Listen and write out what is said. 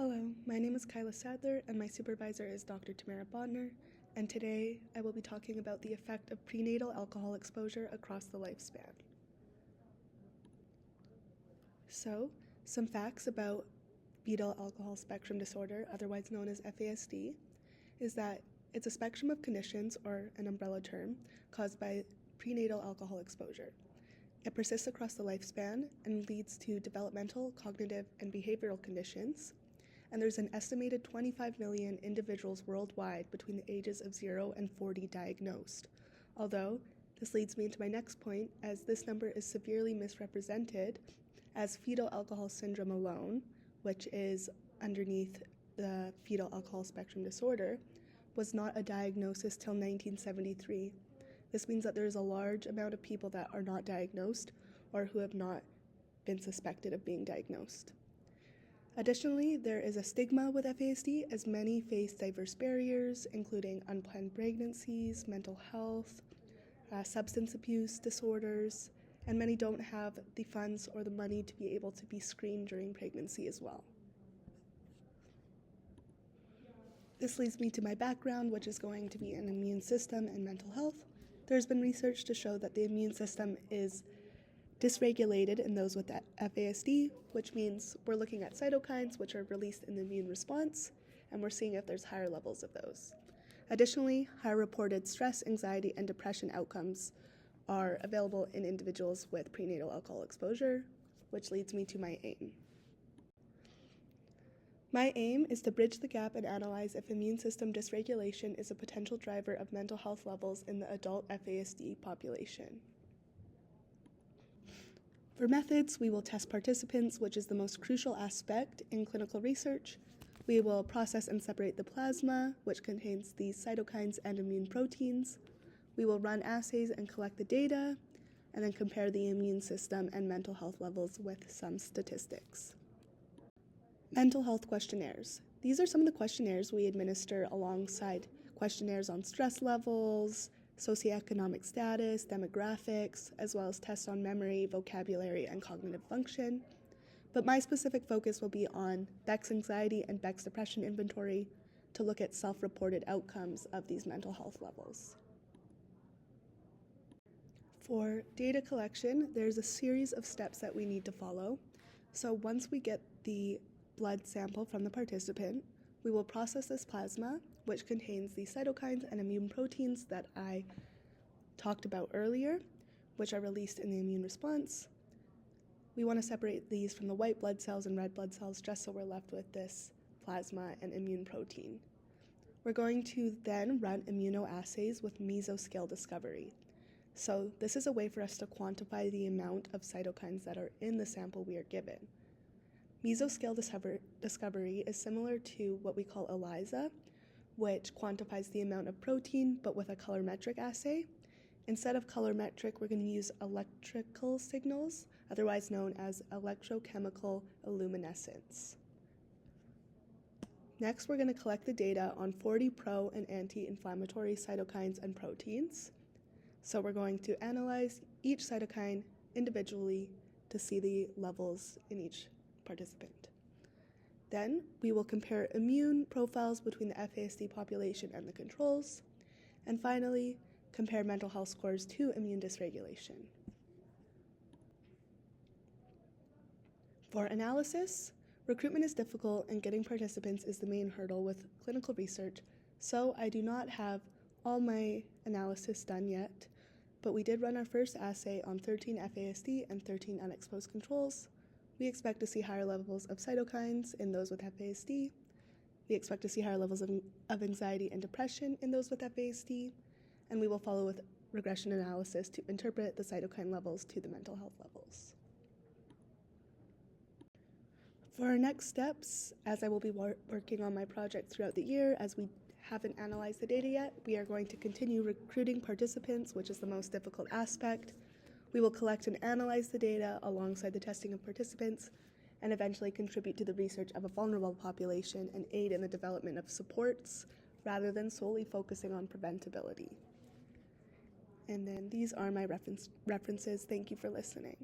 Hello, my name is Kyla Sadler and my supervisor is Dr. Tamara Bodner, and today I will be talking about the effect of prenatal alcohol exposure across the lifespan. So, some facts about fetal alcohol spectrum disorder, otherwise known as FASD, is that it's a spectrum of conditions, or an umbrella term, caused by prenatal alcohol exposure. It persists across the lifespan and leads to developmental, cognitive, and behavioral conditions. And there's an estimated 25 million individuals worldwide between the ages of 0 and 40 diagnosed. Although, this leads me into my next point, as this number is severely misrepresented as fetal alcohol syndrome alone, which is underneath the fetal alcohol spectrum disorder, was not a diagnosis till 1973. This means that there is a large amount of people that are not diagnosed or who have not been suspected of being diagnosed. Additionally, there is a stigma with FASD, as many face diverse barriers, including unplanned pregnancies, mental health, substance abuse disorders, and many don't have the funds or the money to be able to be screened during pregnancy as well. This leads me to my background, which is going to be in immune system and mental health. There's been research to show that the immune system is dysregulated in those with FASD, which means we're looking at cytokines, which are released in the immune response, and we're seeing if there's higher levels of those. Additionally, higher reported stress, anxiety, and depression outcomes are available in individuals with prenatal alcohol exposure, which leads me to my aim. My aim is to bridge the gap and analyze if immune system dysregulation is a potential driver of mental health levels in the adult FASD population. For methods, we will test participants, which is the most crucial aspect in clinical research. We will process and separate the plasma, which contains these cytokines and immune proteins. We will run assays and collect the data, and then compare the immune system and mental health levels with some statistics. Mental health questionnaires. These are some of the questionnaires we administer alongside questionnaires on stress levels, socioeconomic status, demographics, as well as tests on memory, vocabulary, and cognitive function. But my specific focus will be on Beck's anxiety and Beck's depression inventory to look at self-reported outcomes of these mental health levels. For data collection, there's a series of steps that we need to follow. So once we get the blood sample from the participant, we will process this plasma, which contains the cytokines and immune proteins that I talked about earlier, which are released in the immune response. We want to separate these from the white blood cells and red blood cells just so we're left with this plasma and immune protein. We're going to then run immunoassays with mesoscale discovery. So this is a way for us to quantify the amount of cytokines that are in the sample we are given. Mesoscale discovery is similar to what we call ELISA, which quantifies the amount of protein, but with a colorimetric assay. Instead of colorimetric, we're going to use electrical signals, otherwise known as electrochemical luminescence. Next, we're going to collect the data on 40 pro and anti-inflammatory cytokines and proteins. So we're going to analyze each cytokine individually to see the levels in each participant. Then we will compare immune profiles between the FASD population and the controls, and finally compare mental health scores to immune dysregulation. For analysis, recruitment is difficult and getting participants is the main hurdle with clinical research, so I do not have all my analysis done yet, but we did run our first assay on 13 FASD and 13 unexposed controls. We expect to see higher levels of cytokines in those with FASD. We expect to see higher levels of anxiety and depression in those with FASD, and we will follow with regression analysis to interpret the cytokine levels to the mental health levels. For our next steps, as I will be working on my project throughout the year, as we haven't analyzed the data yet, we are going to continue recruiting participants, which is the most difficult aspect. We will collect and analyze the data alongside the testing of participants and eventually contribute to the research of a vulnerable population and aid in the development of supports rather than solely focusing on preventability. And then these are my references. Thank you for listening.